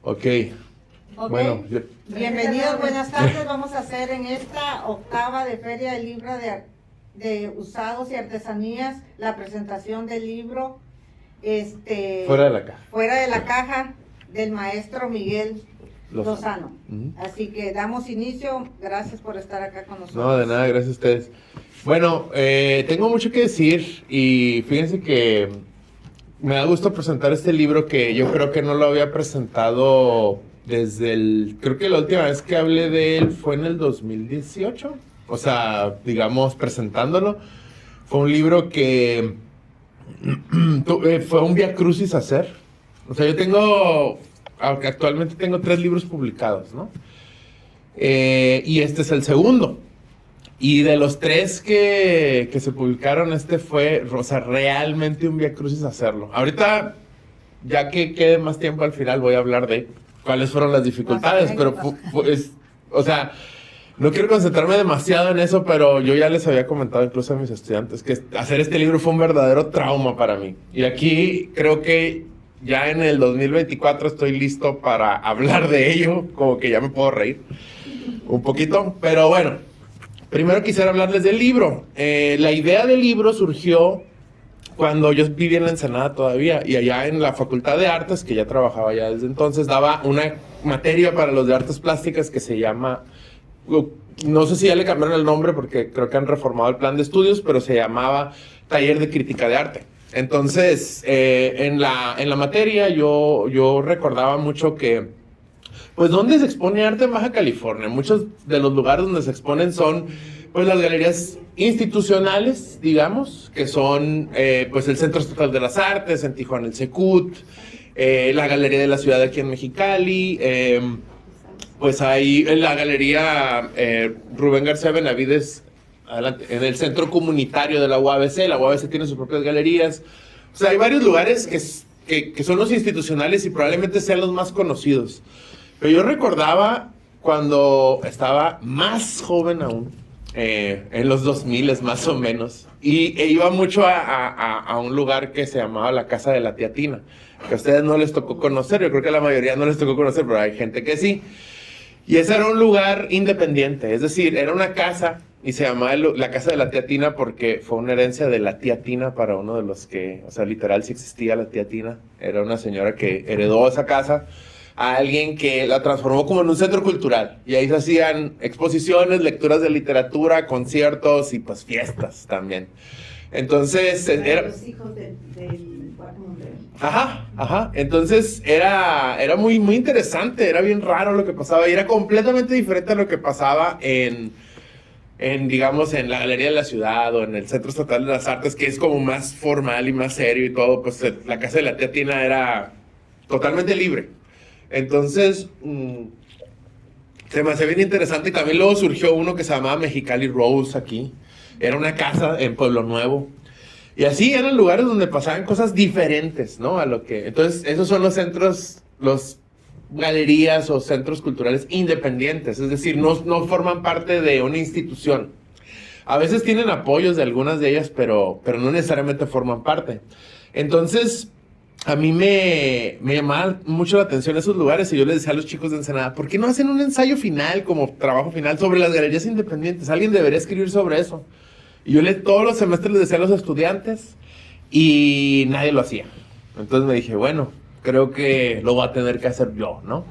Ok. Ok. Bueno, Bienvenidos, buenas tardes. Vamos a hacer en esta octava de Feria del Libro de Usados y Artesanías la presentación del libro Fuera de la caja. Fuera de la caja del maestro Miguel Lozano. Uh-huh. Así que damos inicio. Gracias por estar acá con nosotros. No, de nada, gracias a ustedes. Bueno, tengo mucho que decir y fíjense que me da gusto presentar este libro que yo creo que no lo había presentado creo que la última vez que hablé de él fue en el 2018. O sea, digamos, presentándolo. Fue un libro que fue un viacrucis hacer. O sea, actualmente tengo 3 libros publicados, ¿no? Y este es el segundo. Y de los 3 que se publicaron, este fue, o sea, realmente un viacrucis hacerlo. Ahorita, ya que quede más tiempo al final, voy a hablar de cuáles fueron las dificultades, pero o sea, no quiero concentrarme demasiado en eso, pero yo ya les había comentado incluso a mis estudiantes que hacer este libro fue un verdadero trauma para mí. Y aquí creo que ya en el 2024 estoy listo para hablar de ello, como que ya me puedo reír un poquito, pero bueno. Primero quisiera hablarles del libro. La idea del libro surgió cuando yo vivía en la Ensenada todavía, y allá en la Facultad de Artes, que ya trabajaba ya desde entonces, daba una materia para los de artes plásticas que se llama, no sé si ya le cambiaron el nombre porque creo que han reformado el plan de estudios, pero se llamaba Taller de Crítica de Arte. Entonces, en la materia yo recordaba mucho que, pues, ¿dónde se expone arte en Baja California? Muchos de los lugares donde se exponen son, pues, las galerías institucionales, digamos, que son, pues, el Centro Estatal de las Artes, en Tijuana el Secut, la Galería de la Ciudad aquí en Mexicali, pues hay la Galería Rubén García Benavides, adelante, en el Centro Comunitario de la UABC. La UABC tiene sus propias galerías. O sea, hay varios lugares que son los institucionales y probablemente sean los más conocidos. Pero yo recordaba cuando estaba más joven aún, en los 2000 más o menos, y iba mucho a un lugar que se llamaba la Casa de la Tía Tina, que a ustedes no les tocó conocer. Yo creo que a la mayoría no les tocó conocer, pero hay gente que sí. Y ese era un lugar independiente, es decir, era una casa, y se llamaba la Casa de la Tía Tina porque fue una herencia de la Tía Tina para uno de los que, o sea, literal sí existía la Tía Tina. Era una señora que heredó esa casa a alguien que la transformó como en un centro cultural. Y ahí se hacían exposiciones, lecturas de literatura, conciertos y pues fiestas también. Entonces, era... Los hijos del Cuarto Montero. Ajá. Entonces era muy, muy interesante, era bien raro lo que pasaba y era completamente diferente a lo que pasaba digamos, en la Galería de la Ciudad o en el Centro Estatal de las Artes, que es como más formal y más serio y todo. Pues la Casa de la Tía Tina era totalmente libre. Entonces, se me hace bien interesante. Y también luego surgió uno que se llamaba Mexicali Rose aquí. Era una casa en Pueblo Nuevo. Y así eran lugares donde pasaban cosas diferentes, ¿no? Entonces, esos son los centros, los galerías o centros culturales independientes. Es decir, no forman parte de una institución. A veces tienen apoyos de algunas de ellas, pero no necesariamente forman parte. Entonces, a mí me llamaba mucho la atención esos lugares, y yo les decía a los chicos de Ensenada, ¿por qué no hacen un ensayo final, como trabajo final, sobre las galerías independientes? Alguien debería escribir sobre eso. Y yo todos los semestres les decía a los estudiantes, y nadie lo hacía. Entonces me dije, bueno, creo que lo voy a tener que hacer yo, ¿no?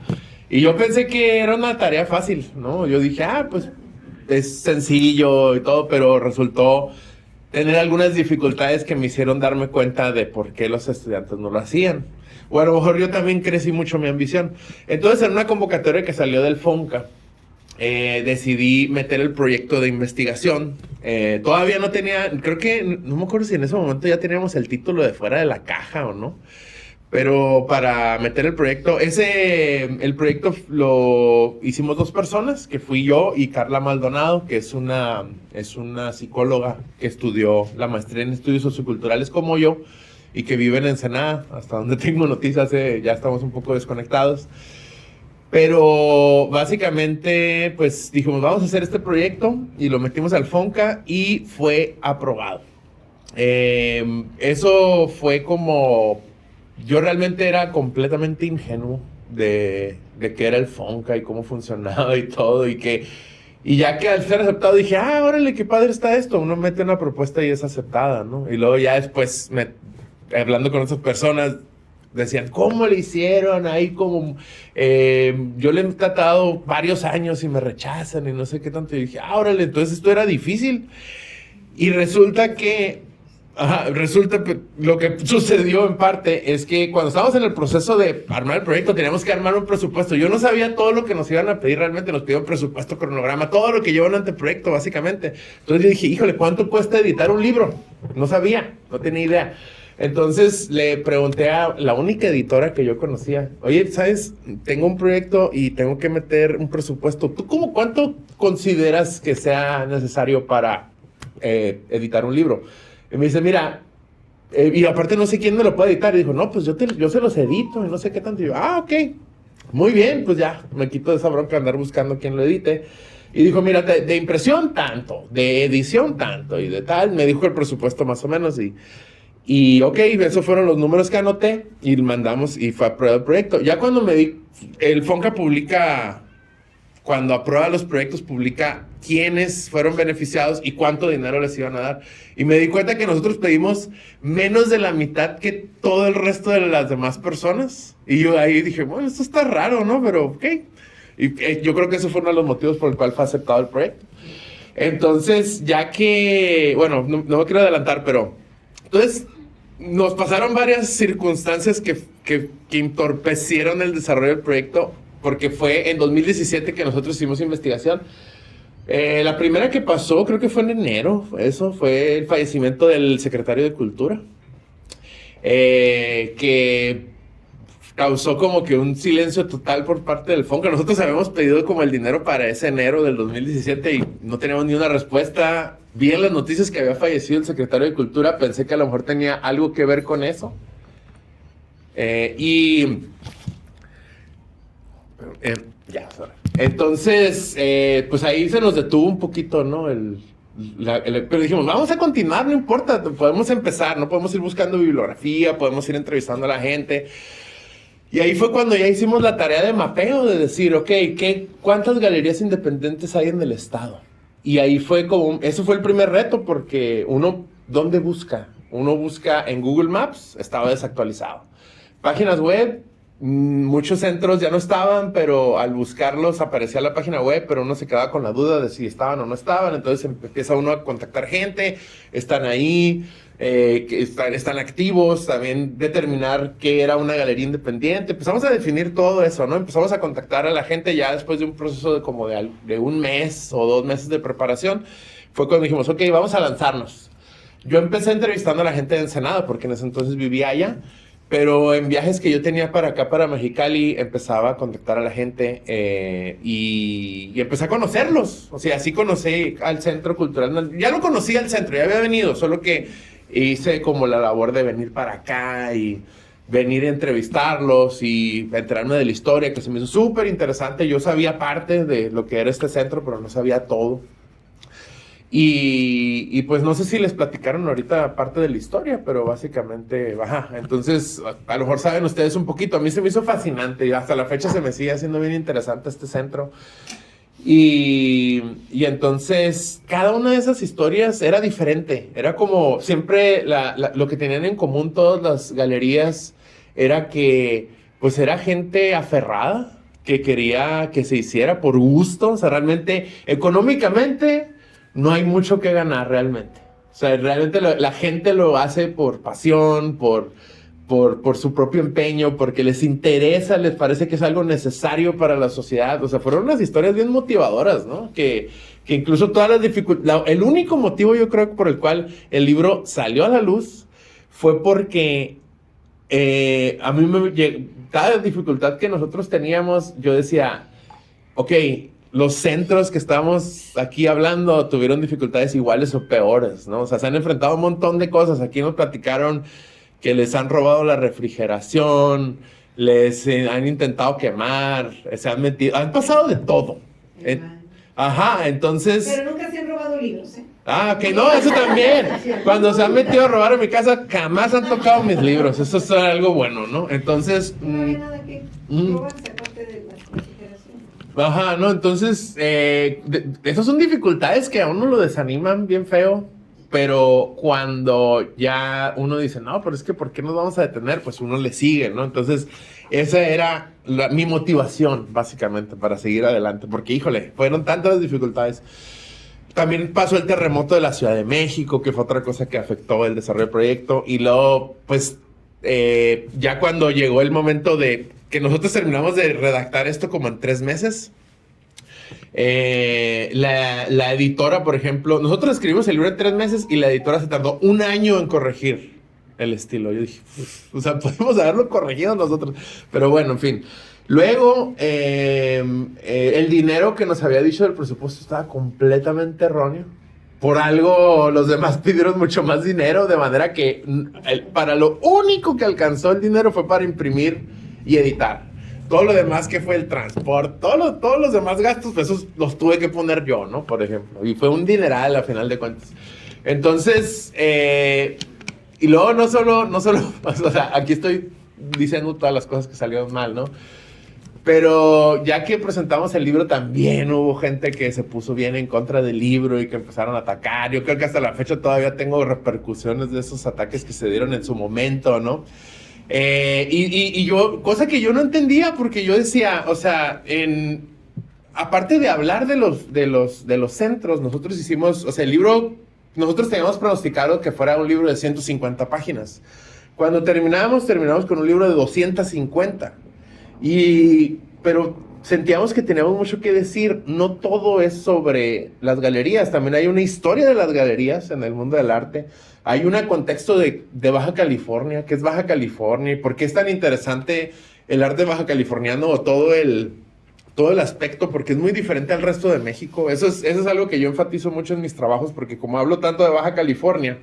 Y yo pensé que era una tarea fácil, ¿no? Yo dije, pues es sencillo y todo, pero resultó tener algunas dificultades que me hicieron darme cuenta de por qué los estudiantes no lo hacían. O a lo mejor yo también crecí mucho mi ambición. Entonces, en una convocatoria que salió del FONCA, decidí meter el proyecto de investigación. Todavía no tenía, creo que, no me acuerdo si en ese momento ya teníamos el título de Fuera de la Caja o no. Pero para meter el proyecto, el proyecto lo hicimos 2 personas, que fui yo y Carla Maldonado, que es una psicóloga que estudió la maestría en estudios socioculturales como yo, y que vive en Ensenada, hasta donde tengo noticias, ya estamos un poco desconectados. Pero básicamente, pues dijimos, vamos a hacer este proyecto, y lo metimos al FONCA y fue aprobado. Eso fue como... Yo realmente era completamente ingenuo de qué era el Fonca y cómo funcionaba y todo, y ya que al ser aceptado dije, órale, qué padre está esto, uno mete una propuesta y es aceptada, ¿no? Y luego ya después, hablando con otras personas, decían, ¿cómo le hicieron? Ahí como, yo le he tratado varios años y me rechazan y no sé qué tanto. Y dije, órale, entonces esto era difícil. Y resulta que lo que sucedió en parte es que cuando estábamos en el proceso de armar el proyecto, teníamos que armar un presupuesto. Yo no sabía todo lo que nos iban a pedir realmente, nos pidieron presupuesto, cronograma, todo lo que lleva un anteproyecto, básicamente. Entonces yo dije, híjole, ¿cuánto cuesta editar un libro? No sabía, no tenía idea. Entonces le pregunté a la única editora que yo conocía, oye, ¿sabes? Tengo un proyecto y tengo que meter un presupuesto. ¿Tú cuánto consideras que sea necesario para editar un libro? Y me dice, mira, y aparte no sé quién me lo puede editar. Y dijo, no, pues yo se los edito y no sé qué tanto. Y yo, ok, muy bien, pues ya, me quito de esa bronca de andar buscando quién lo edite. Y dijo, mira, de impresión tanto, de edición tanto y de tal. Me dijo el presupuesto más o menos y ok, esos fueron los números que anoté y mandamos y fue aprobado el proyecto. Ya cuando el Fonca publica, cuando aprueba los proyectos, publica quiénes fueron beneficiados y cuánto dinero les iban a dar. Y me di cuenta que nosotros pedimos menos de la mitad que todo el resto de las demás personas. Y yo ahí dije, bueno, esto está raro, ¿no? Pero ok. Y yo creo que ese fue uno de los motivos por el cual fue aceptado el proyecto. Entonces, ya que, bueno, no me quiero adelantar, pero entonces nos pasaron varias circunstancias que entorpecieron el desarrollo del proyecto, porque fue en 2017 que nosotros hicimos investigación. La primera que pasó, creo que fue en enero, eso fue el fallecimiento del secretario de Cultura, que causó como que un silencio total por parte del Fonca. Nosotros habíamos pedido como el dinero para ese enero del 2017 y no teníamos ni una respuesta. Vi en las noticias que había fallecido el secretario de Cultura, pensé que a lo mejor tenía algo que ver con eso. Entonces, pues ahí se nos detuvo un poquito, ¿no? Pero dijimos, vamos a continuar, no importa, podemos empezar, no podemos ir buscando bibliografía, podemos ir entrevistando a la gente. Y ahí fue cuando ya hicimos la tarea de mapeo, de decir, ok, ¿cuántas galerías independientes hay en el estado? Y ahí fue eso fue el primer reto, porque ¿dónde busca? Uno busca en Google Maps, estaba desactualizado. Páginas web, muchos centros ya no estaban, pero al buscarlos aparecía la página web, pero uno se quedaba con la duda de si estaban o no estaban. Entonces empieza uno a contactar gente, están ahí, que están activos, también determinar qué era una galería independiente. Empezamos a definir todo eso, ¿no? Empezamos a contactar a la gente ya después de un proceso de un mes o 2 meses de preparación. Fue cuando dijimos, ok, vamos a lanzarnos. Yo empecé entrevistando a la gente de Ensenada, porque en ese entonces vivía allá. Pero en viajes que yo tenía para acá, para Mexicali, empezaba a contactar a la gente y empecé a conocerlos. O sea, así conocí al Centro Cultural. Ya lo conocía al centro, ya había venido, solo que hice como la labor de venir para acá y venir a entrevistarlos y enterarme de la historia, que se me hizo súper interesante. Yo sabía parte de lo que era este centro, pero no sabía todo. Y pues no sé si les platicaron ahorita parte de la historia, pero básicamente, entonces a lo mejor saben ustedes un poquito. A mí se me hizo fascinante y hasta la fecha se me sigue haciendo bien interesante este centro. Y entonces cada una de esas historias era diferente. Era como siempre lo que tenían en común todas las galerías era que pues era gente aferrada que quería que se hiciera por gusto. O sea, realmente económicamente no hay mucho que ganar realmente. O sea, realmente la gente lo hace por pasión, por su propio empeño, porque les interesa, les parece que es algo necesario para la sociedad. O sea, fueron unas historias bien motivadoras, ¿no? Que incluso todas las dificultades... El único motivo, yo creo, por el cual el libro salió a la luz fue porque a mí cada dificultad que nosotros teníamos, yo decía, ok, los centros que estamos aquí hablando tuvieron dificultades iguales o peores, ¿no? O sea, se han enfrentado a un montón de cosas. Aquí nos platicaron que les han robado la refrigeración, les han intentado quemar, se han metido, han pasado de todo. Entonces... Pero nunca se han robado libros, ¿eh? Ok, no, eso también. Cuando se han metido a robar en mi casa, jamás han tocado mis libros. Eso es algo bueno, ¿no? Entonces... No había nada que... Róbanse parte de la refrigeración. Ajá, no, entonces, esas son dificultades que a uno lo desaniman bien feo, pero cuando ya uno dice, no, pero es que ¿por qué nos vamos a detener? Pues uno le sigue, ¿no? Entonces, esa era mi motivación, básicamente, para seguir adelante, porque, híjole, fueron tantas las dificultades. También pasó el terremoto de la Ciudad de México, que fue otra cosa que afectó el desarrollo del proyecto, y luego, pues, ya cuando llegó el momento de que nosotros terminamos de redactar esto como en 3 meses, la editora, por ejemplo, nosotros escribimos el libro en 3 meses y la editora se tardó 1 año en corregir el estilo. Yo dije, o sea, podemos haberlo corregido nosotros, pero bueno, en fin. Luego, el dinero que nos había dicho del presupuesto estaba completamente erróneo. Por algo los demás pidieron mucho más dinero, de manera que para lo único que alcanzó el dinero fue para imprimir y editar. Todo lo demás que fue el transporte, todos los demás gastos, pues esos los tuve que poner yo, ¿no? Por ejemplo. Y fue un dineral a final de cuentas. Entonces, y luego no solo, o sea, aquí estoy diciendo todas las cosas que salieron mal, ¿no? Pero ya que presentamos el libro también hubo gente que se puso bien en contra del libro y que empezaron a atacar. Yo creo que hasta la fecha todavía tengo repercusiones de esos ataques que se dieron en su momento, ¿no? Y yo, cosa que yo no entendía, porque yo decía, o sea, aparte de hablar de los centros, nosotros hicimos, o sea, el libro, nosotros teníamos pronosticado que fuera un libro de 150 páginas. Cuando terminamos con un libro de 250. Pero sentíamos que teníamos mucho que decir. No todo es sobre las galerías, también hay una historia de las galerías en el mundo del arte. Hay un contexto de Baja California, ¿qué es Baja California? ¿Y por qué es tan interesante el arte baja californiano o todo el aspecto? Porque es muy diferente al resto de México. Eso es algo que yo enfatizo mucho en mis trabajos, porque como hablo tanto de Baja California,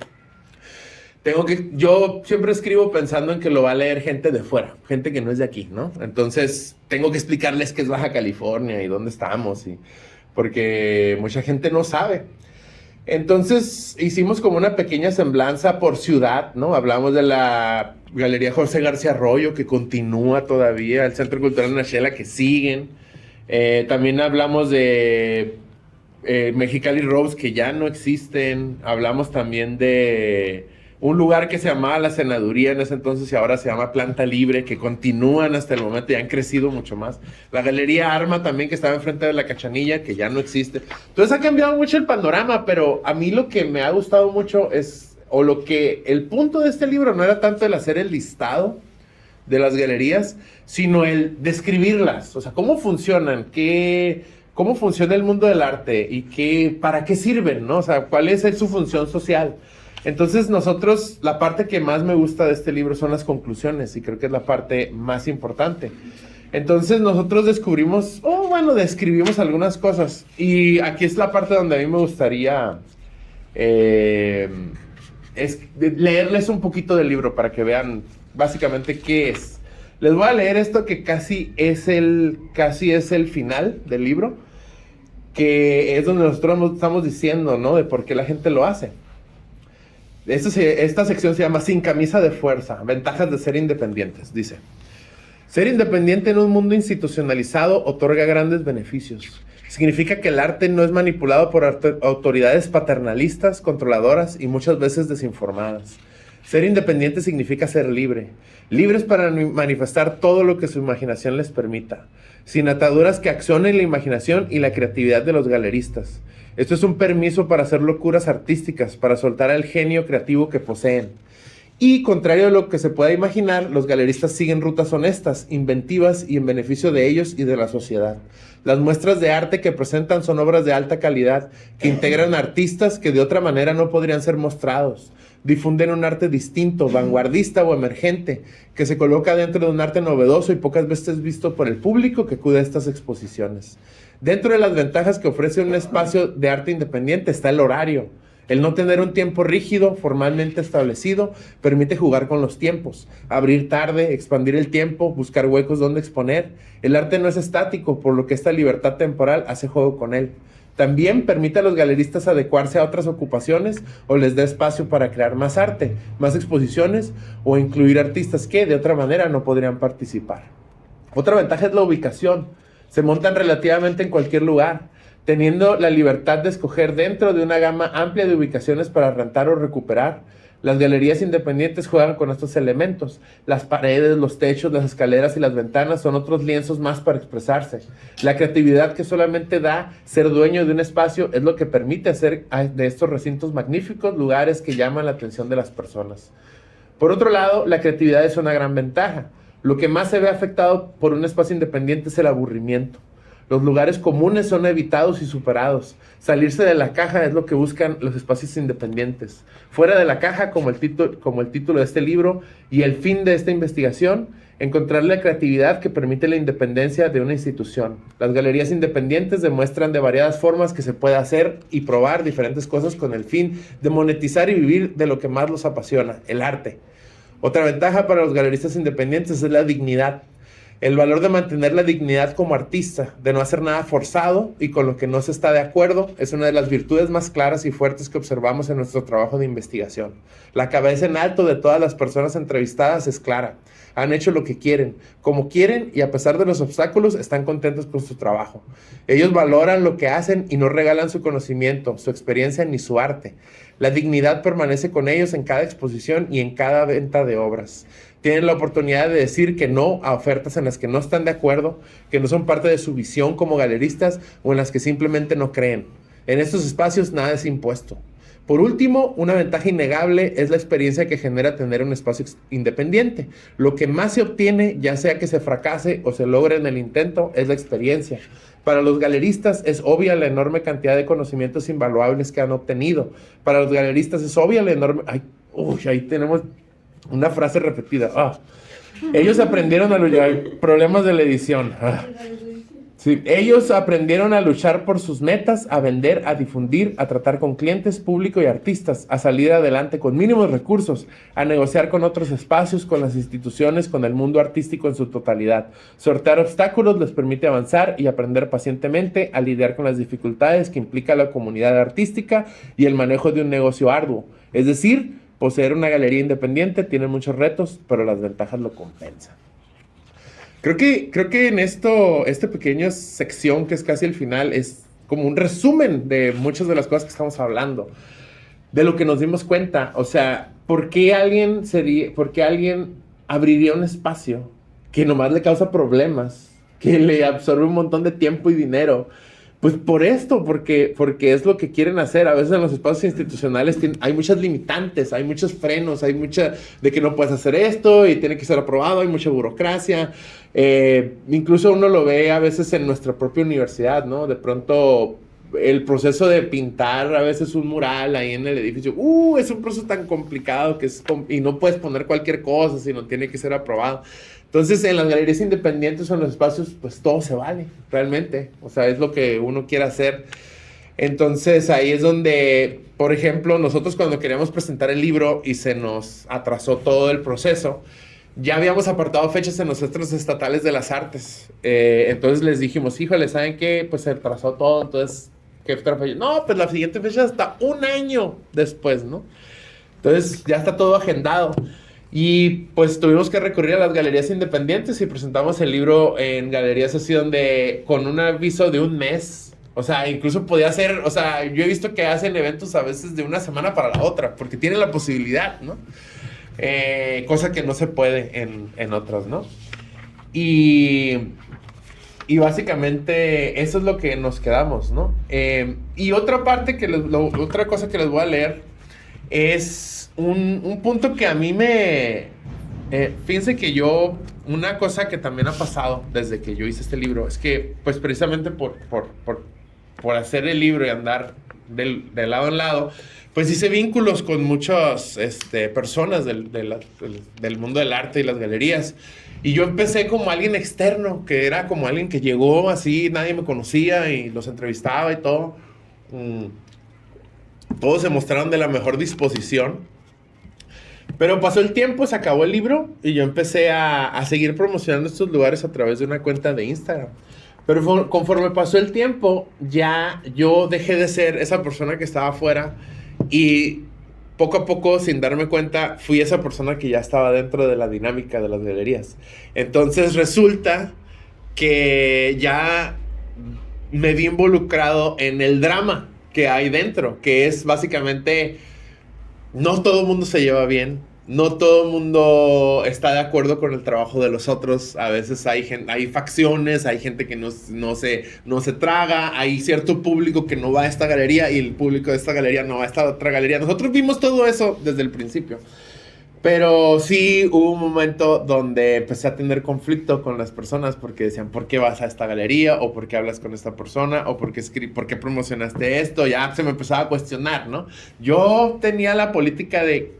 yo siempre escribo pensando en que lo va a leer gente de fuera, gente que no es de aquí, ¿no? Entonces, tengo que explicarles qué es Baja California y dónde estamos, porque mucha gente no sabe. Entonces, hicimos como una pequeña semblanza por ciudad, ¿no? Hablamos de la Galería José García Arroyo, que continúa todavía, el Centro Cultural Nachela, que siguen. También hablamos de Mexicali Rose, que ya no existen. Hablamos también de un lugar que se llamaba La Senaduría en ese entonces y ahora se llama Planta Libre, que continúan hasta el momento y han crecido mucho más. La Galería Arma también, que estaba enfrente de la Cachanilla, que ya no existe. Entonces ha cambiado mucho el panorama, pero a mí lo que me ha gustado mucho el punto de este libro no era tanto el hacer el listado de las galerías, sino el describirlas. O sea, cómo funcionan, cómo funciona el mundo del arte y para qué sirven, ¿no? O sea, cuál es su función social. Entonces nosotros, la parte que más me gusta de este libro son las conclusiones y creo que es la parte más importante. Entonces nosotros describimos algunas cosas y aquí es la parte donde a mí me gustaría leerles un poquito del libro para que vean básicamente qué es. Les voy a leer esto que casi es el final del libro, que es donde nosotros estamos diciendo, ¿no? De por qué la gente lo hace. Esta sección se llama Sin camisa de fuerza, ventajas de ser independientes. Dice: ser independiente en un mundo institucionalizado otorga grandes beneficios. Significa que el arte no es manipulado por autoridades paternalistas, controladoras y muchas veces desinformadas. Ser independiente significa ser libre. Libres para manifestar todo lo que su imaginación les permita, sin ataduras que accionen la imaginación y la creatividad de los galeristas. Esto es un permiso para hacer locuras artísticas, para soltar el genio creativo que poseen. Y, contrario a lo que se pueda imaginar, los galeristas siguen rutas honestas, inventivas y en beneficio de ellos y de la sociedad. Las muestras de arte que presentan son obras de alta calidad, que integran artistas que de otra manera no podrían ser mostrados. Difunden un arte distinto, vanguardista o emergente, que se coloca dentro de un arte novedoso y pocas veces visto por el público que acude a estas exposiciones. Dentro de las ventajas que ofrece un espacio de arte independiente está el horario. El no tener un tiempo rígido, formalmente establecido, permite jugar con los tiempos, abrir tarde, expandir el tiempo, buscar huecos donde exponer. El arte no es estático, por lo que esta libertad temporal hace juego con él. También permite a los galeristas adecuarse a otras ocupaciones o les da espacio para crear más arte, más exposiciones o incluir artistas que de otra manera no podrían participar. Otra ventaja es la ubicación. Se montan relativamente en cualquier lugar, teniendo la libertad de escoger dentro de una gama amplia de ubicaciones para rentar o recuperar. Las galerías independientes juegan con estos elementos. Las paredes, los techos, las escaleras y las ventanas son otros lienzos más para expresarse. La creatividad que solamente da ser dueño de un espacio es lo que permite hacer de estos recintos magníficos lugares que llaman la atención de las personas. Por otro lado, la creatividad es una gran ventaja. Lo que más se ve afectado por un espacio independiente es el aburrimiento. Los lugares comunes son evitados y superados. Salirse de la caja es lo que buscan los espacios independientes. Fuera de la caja, como el título de este libro y el fin de esta investigación, encontrar la creatividad que permite la independencia de una institución. Las galerías independientes demuestran de variadas formas que se puede hacer y probar diferentes cosas con el fin de monetizar y vivir de lo que más los apasiona, el arte. Otra ventaja para los galeristas independientes es la dignidad. El valor de mantener la dignidad como artista, de no hacer nada forzado y con lo que no se está de acuerdo, es una de las virtudes más claras y fuertes que observamos en nuestro trabajo de investigación. La cabeza en alto de todas las personas entrevistadas es clara. Han hecho lo que quieren, como quieren, y a pesar de los obstáculos, están contentos con su trabajo. Ellos valoran lo que hacen y no regalan su conocimiento, su experiencia ni su arte. La dignidad permanece con ellos en cada exposición y en cada venta de obras. Tienen la oportunidad de decir que no a ofertas en las que no están de acuerdo, que no son parte de su visión como galeristas o en las que simplemente no creen. En estos espacios nada es impuesto. Por último, una ventaja innegable es la experiencia que genera tener un espacio independiente. Lo que más se obtiene, ya sea que se fracase o se logre en el intento, es la experiencia. Para los galeristas es obvia la enorme cantidad de conocimientos invaluables que han obtenido. Para los galeristas es obvia la enorme... ahí tenemos una frase repetida. Ellos aprendieron a luchar... Problemas de la edición. Sí, ellos aprendieron a luchar por sus metas, a vender, a difundir, a tratar con clientes, público y artistas, a salir adelante con mínimos recursos, a negociar con otros espacios, con las instituciones, con el mundo artístico en su totalidad. Sortear obstáculos les permite avanzar y aprender pacientemente a lidiar con las dificultades que implica la comunidad artística y el manejo de un negocio arduo. Es decir, poseer una galería independiente tiene muchos retos, pero las ventajas lo compensan. Creo que en esta pequeña sección que es casi el final es como un resumen de muchas de las cosas que estamos hablando, de lo que nos dimos cuenta. O sea, ¿por qué alguien abriría un espacio que nomás le causa problemas, que le absorbe un montón de tiempo y dinero? Pues por esto, porque es lo que quieren hacer. A veces en los espacios institucionales hay muchas limitantes, hay muchos frenos, hay mucha de que no puedes hacer esto y tiene que ser aprobado, hay mucha burocracia. Incluso uno lo ve a veces en nuestra propia universidad, ¿no? De pronto el proceso de pintar a veces un mural ahí en el edificio, es un proceso tan complicado y no puedes poner cualquier cosa, sino tiene que ser aprobado. Entonces, en las galerías independientes o en los espacios, pues todo se vale, realmente. O sea, es lo que uno quiere hacer. Entonces, ahí es donde, por ejemplo, nosotros cuando queríamos presentar el libro y se nos atrasó todo el proceso, ya habíamos apartado fechas en los centros estatales de las artes. Entonces les dijimos, híjole, ¿saben qué? Pues se atrasó todo, entonces, ¿qué otra fecha? No, pues la siguiente fecha hasta un año después, ¿no? Entonces, ya está todo agendado. Y pues tuvimos que recurrir a las galerías independientes y presentamos el libro en galerías así donde con un aviso de un mes. O sea, incluso podía ser, o sea, yo he visto que hacen eventos a veces de una semana para la otra, porque tienen la posibilidad, ¿no? Cosa que no se puede en otras, ¿no? Y básicamente eso es lo que nos quedamos, ¿no? Y otra parte otra cosa que les voy a leer es un punto que a mí fíjense que una cosa que también ha pasado desde que yo hice este libro, es que, pues precisamente por hacer el libro y andar de lado en lado, pues hice vínculos con muchas personas del mundo del arte y las galerías. Y yo empecé como alguien externo, que era como alguien que llegó así, nadie me conocía y los entrevistaba y todo. Todos se mostraron de la mejor disposición. Pero pasó el tiempo, se acabó el libro y yo empecé a seguir promocionando estos lugares a través de una cuenta de Instagram. Pero conforme pasó el tiempo, ya yo dejé de ser esa persona que estaba afuera y poco a poco, sin darme cuenta, fui esa persona que ya estaba dentro de la dinámica de las galerías. Entonces resulta que ya me vi involucrado en el drama que hay dentro, que es básicamente, no todo el mundo se lleva bien, no todo el mundo está de acuerdo con el trabajo de los otros. A veces hay facciones, hay gente que no se traga, hay cierto público que no va a esta galería y el público de esta galería no va a esta otra galería. Nosotros vimos todo eso desde el principio. Pero sí hubo un momento donde empecé a tener conflicto con las personas porque decían, ¿por qué vas a esta galería? ¿O por qué hablas con esta persona? ¿O por qué promocionaste esto? Ya se me empezaba a cuestionar, ¿no? Yo tenía la política de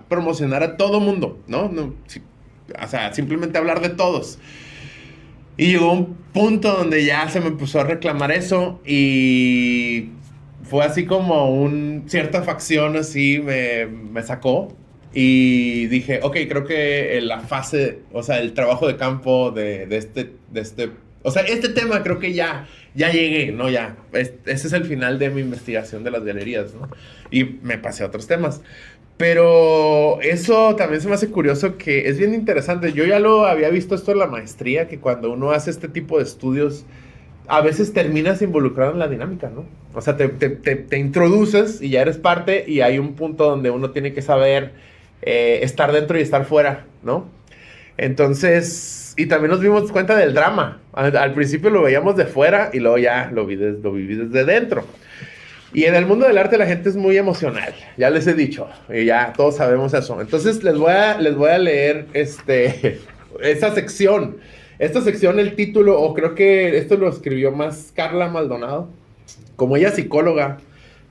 promocionar a todo mundo, ¿no? O sea, simplemente hablar de todos. Y llegó un punto donde ya se me empezó a reclamar eso y fue así como cierta facción así me sacó. Y dije, ok, creo que la fase, o sea, el trabajo de campo de este, o sea, este tema creo que ya llegué, ¿no? Ya, ese es el final de mi investigación de las galerías, ¿no? Y me pasé a otros temas. Pero eso también se me hace curioso, que es bien interesante. Yo ya lo había visto esto en la maestría, que cuando uno hace este tipo de estudios, a veces terminas involucrado en la dinámica, ¿no? O sea, te introduces y ya eres parte, y hay un punto donde uno tiene que saber estar dentro y estar fuera, ¿no? Entonces, y también nos dimos cuenta del drama. Al principio lo veíamos de fuera y luego ya lo viví desde dentro. Y en el mundo del arte la gente es muy emocional, ya les he dicho, y ya todos sabemos eso. Entonces les voy a leer esta sección. Esta sección, el título, o creo que esto lo escribió más Carla Maldonado, como ella es psicóloga.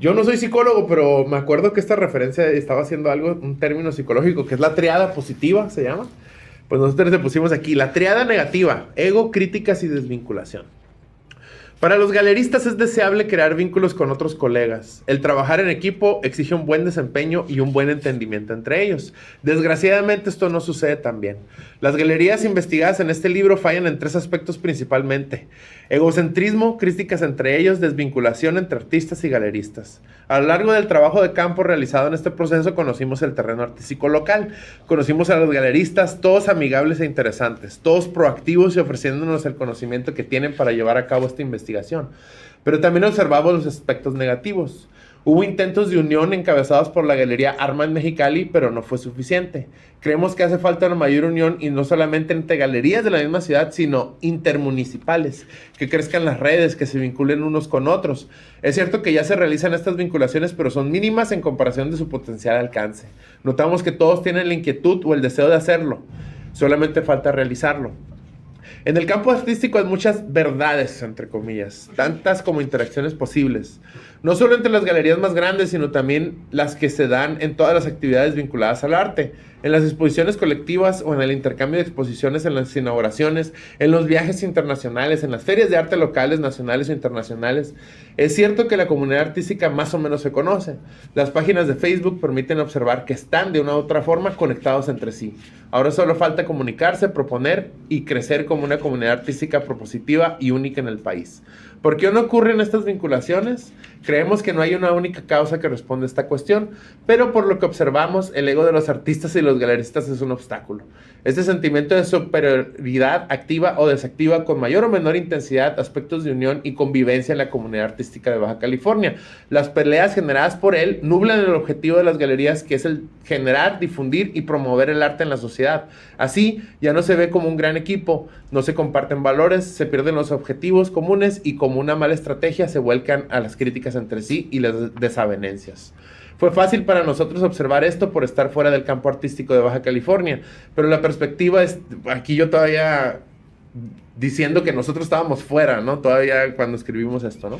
Yo no soy psicólogo, pero me acuerdo que esta referencia estaba haciendo un término psicológico, que es la triada positiva, se llama. Pues nosotros le pusimos aquí, la triada negativa: ego, críticas y desvinculación. Para los galeristas es deseable crear vínculos con otros colegas. El trabajar en equipo exige un buen desempeño y un buen entendimiento entre ellos. Desgraciadamente esto no sucede tan bien. Las galerías investigadas en este libro fallan en 3 aspectos principalmente: egocentrismo, críticas entre ellos, desvinculación entre artistas y galeristas. A lo largo del trabajo de campo realizado en este proceso conocimos el terreno artístico local, conocimos a los galeristas, todos amigables e interesantes, todos proactivos y ofreciéndonos el conocimiento que tienen para llevar a cabo esta investigación. Pero también observamos los aspectos negativos. Hubo intentos de unión encabezados por la Galería Arma en Mexicali, pero no fue suficiente. Creemos que hace falta una mayor unión, y no solamente entre galerías de la misma ciudad, sino intermunicipales, que crezcan las redes, que se vinculen unos con otros. Es cierto que ya se realizan estas vinculaciones, pero son mínimas en comparación de su potencial alcance. Notamos que todos tienen la inquietud o el deseo de hacerlo, solamente falta realizarlo. En el campo artístico hay muchas verdades, entre comillas, tantas como interacciones posibles. No solo entre las galerías más grandes, sino también las que se dan en todas las actividades vinculadas al arte, en las exposiciones colectivas o en el intercambio de exposiciones, en las inauguraciones, en los viajes internacionales, en las ferias de arte locales, nacionales o internacionales. Es cierto que la comunidad artística más o menos se conoce. Las páginas de Facebook permiten observar que están de una u otra forma conectados entre sí. Ahora solo falta comunicarse, proponer y crecer como una comunidad artística propositiva y única en el país. ¿Por qué no ocurren estas vinculaciones? Creemos que no hay una única causa que responda a esta cuestión, pero por lo que observamos, el ego de los artistas y los galeristas es un obstáculo. Este sentimiento de superioridad activa o desactiva con mayor o menor intensidad aspectos de unión y convivencia en la comunidad artística de Baja California. Las peleas generadas por él nublan el objetivo de las galerías, que es el generar, difundir y promover el arte en la sociedad. Así, ya no se ve como un gran equipo, no se comparten valores, se pierden los objetivos comunes y como una mala estrategia se vuelcan a las críticas entre sí y las desavenencias. Fue fácil para nosotros observar esto por estar fuera del campo artístico de Baja California, pero la perspectiva es, aquí yo todavía diciendo que nosotros estábamos fuera, ¿no? Todavía cuando escribimos esto, ¿no?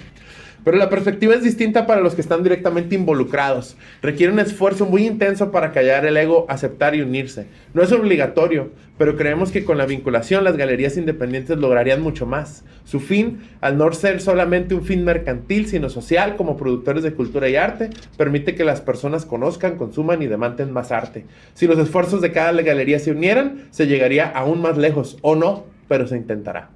Pero la perspectiva es distinta para los que están directamente involucrados. Requiere un esfuerzo muy intenso para callar el ego, aceptar y unirse. No es obligatorio, pero creemos que con la vinculación las galerías independientes lograrían mucho más. Su fin, al no ser solamente un fin mercantil, sino social, como productores de cultura y arte, permite que las personas conozcan, consuman y demanden más arte. Si los esfuerzos de cada galería se unieran, se llegaría aún más lejos, o no, pero se intentará.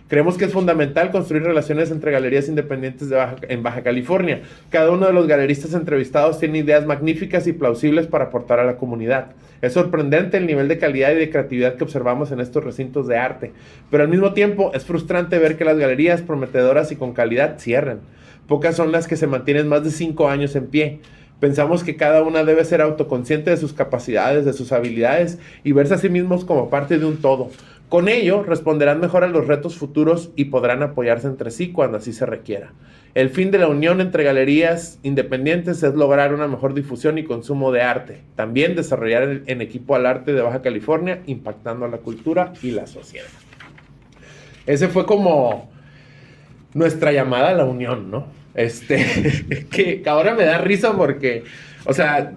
Creemos que es fundamental construir relaciones entre galerías independientes en Baja California. Cada uno de los galeristas entrevistados tiene ideas magníficas y plausibles para aportar a la comunidad. Es sorprendente el nivel de calidad y de creatividad que observamos en estos recintos de arte, pero al mismo tiempo es frustrante ver que las galerías prometedoras y con calidad cierren. Pocas son las que se mantienen más de 5 años en pie. Pensamos que cada una debe ser autoconsciente de sus capacidades, de sus habilidades y verse a sí mismos como parte de un todo. Con ello, responderán mejor a los retos futuros y podrán apoyarse entre sí cuando así se requiera. El fin de la unión entre galerías independientes es lograr una mejor difusión y consumo de arte. También desarrollar en equipo al arte de Baja California, impactando a la cultura y la sociedad. Ese fue como nuestra llamada a la unión, ¿no? Que ahora me da risa porque, o sea,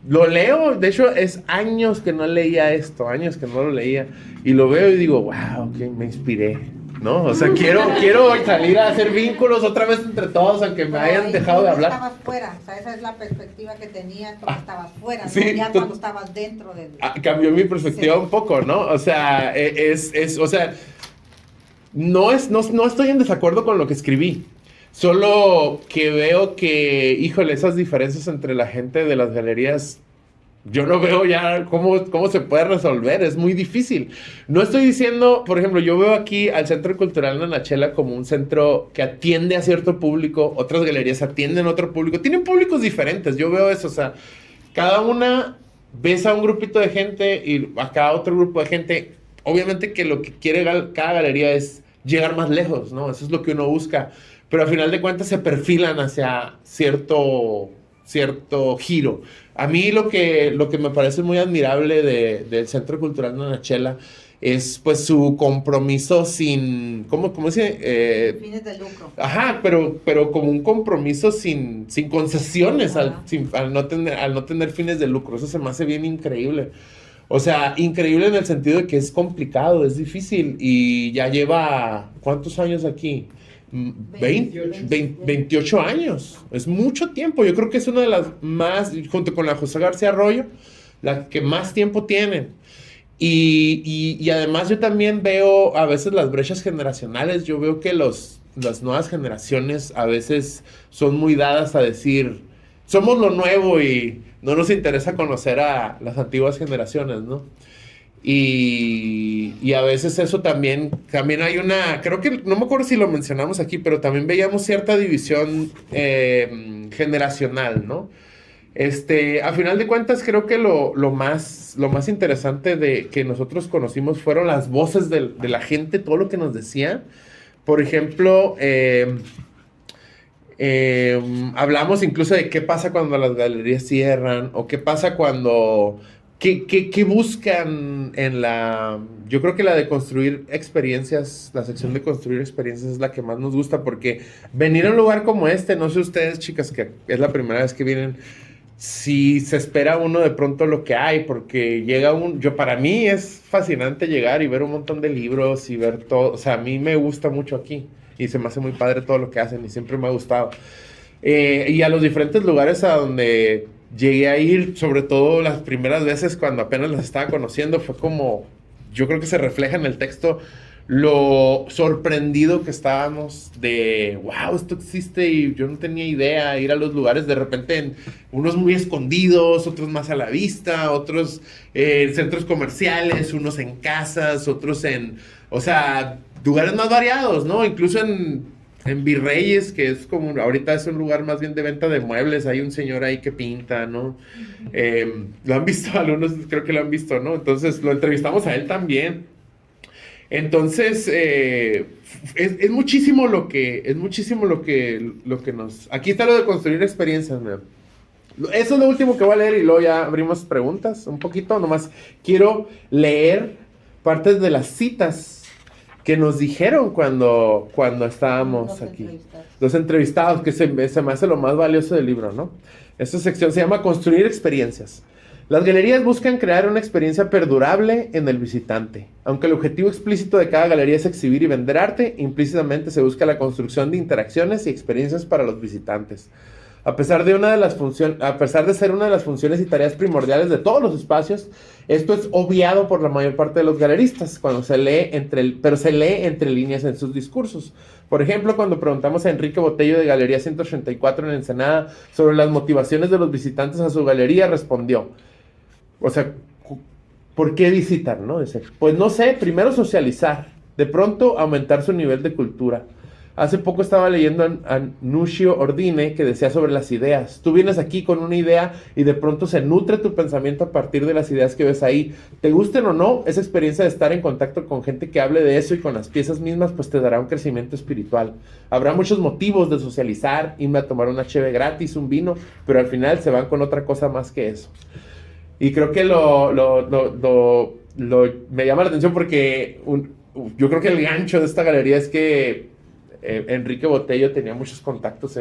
lo leo, de hecho es años que no leía esto, años que no lo leía, y lo veo y digo, wow, que me inspiré, ¿no? O sea, quiero salir a hacer vínculos otra vez entre todos, aunque me hayan dejado de hablar. Estabas fuera, o sea, esa es la perspectiva que tenías cuando estabas fuera, sí, ¿no? Ya cuando estabas dentro de... Cambió mi perspectiva un poco, ¿no? O sea, o sea, no estoy en desacuerdo con lo que escribí. Solo que veo que, híjole, esas diferencias entre la gente de las galerías, yo no veo ya cómo se puede resolver, es muy difícil. No estoy diciendo, por ejemplo, yo veo aquí al Centro Cultural Nanachela como un centro que atiende a cierto público, otras galerías atienden a otro público, tienen públicos diferentes, yo veo eso, o sea, cada una ves a un grupito de gente y a cada otro grupo de gente, obviamente que lo que quiere cada galería es llegar más lejos, ¿no? Eso es lo que uno busca. Pero al final de cuentas se perfilan hacia cierto giro. A mí lo que me parece muy admirable del Centro Cultural Nanachela es pues su compromiso sin, ¿cómo dice? Fines de lucro. Ajá, pero como un compromiso sin concesiones al no tener fines de lucro. Eso se me hace bien increíble. O sea, increíble en el sentido de que es complicado, es difícil y ya lleva, ¿cuántos años aquí? 28 años, es mucho tiempo. Yo creo que es una de las más, junto con la José García Arroyo, la que más tiempo tienen. Y además yo también veo a veces las brechas generacionales. Yo veo que las nuevas generaciones a veces son muy dadas a decir, somos lo nuevo y no nos interesa conocer a las antiguas generaciones, ¿no? Y a veces eso también hay una, creo que, no me acuerdo si lo mencionamos aquí, pero también veíamos cierta división generacional, ¿no? A final de cuentas, creo que lo más interesante de que nosotros conocimos fueron las voces de la gente, todo lo que nos decía. Por ejemplo, hablamos incluso de qué pasa cuando las galerías cierran, o qué pasa cuando... ¿Qué buscan en yo creo que la de construir experiencias, la sección de construir experiencias es la que más nos gusta, porque venir a un lugar como no sé ustedes, chicas, que es la primera vez que vienen, si se espera uno de pronto lo que hay, porque para mí es fascinante llegar y ver un montón de libros y ver todo, o sea, a mí me gusta mucho aquí y se me hace muy padre todo lo que hacen y siempre me ha gustado. Y a los diferentes lugares a donde llegué a ir, sobre todo las primeras veces cuando apenas las estaba conociendo, fue como, yo creo que se refleja en el texto, lo sorprendido que estábamos de, wow, esto existe y yo no tenía idea, ir a los lugares de repente, unos muy escondidos, otros más a la vista, otros en centros comerciales, unos en casas, otros o sea, lugares más variados, ¿no? Incluso en Virreyes, que es como, ahorita es un lugar más bien de venta de muebles, hay un señor ahí que pinta, ¿no? Lo han visto, algunos creo que lo han visto, ¿no? Entonces lo entrevistamos a él también. Entonces, es muchísimo lo que nos... Aquí está lo de construir experiencias, ¿no? Eso es lo último que voy a leer y luego ya abrimos preguntas un poquito, nomás quiero leer partes de las citas que nos dijeron cuando estábamos aquí. Los entrevistados, que se me hace lo más valioso del libro, ¿no? Esta sección se llama Construir Experiencias. Las galerías buscan crear una experiencia perdurable en el visitante. Aunque el objetivo explícito de cada galería es exhibir y vender arte, implícitamente se busca la construcción de interacciones y experiencias para los visitantes. A pesar de ser una de las funciones y tareas primordiales de todos los espacios, esto es obviado por la mayor parte de los galeristas cuando se lee entre líneas en sus discursos. Por ejemplo, cuando preguntamos a Enrique Botello de Galería 184 en Ensenada sobre las motivaciones de los visitantes a su galería, respondió, o sea, ¿por qué visitar, no? Dice, pues no sé, primero socializar, de pronto aumentar su nivel de cultura. Hace poco estaba leyendo a Nuccio Ordine que decía sobre las ideas. Tú vienes aquí con una idea y de pronto se nutre tu pensamiento a partir de las ideas que ves ahí. Te gusten o no, esa experiencia de estar en contacto con gente que hable de eso y con las piezas mismas, pues te dará un crecimiento espiritual. Habrá muchos motivos de socializar, irme a tomar una cheve gratis, un vino, pero al final se van con otra cosa más que eso. Y creo que me llama la atención porque yo creo que el gancho de esta galería es que Enrique Botello tenía muchos contactos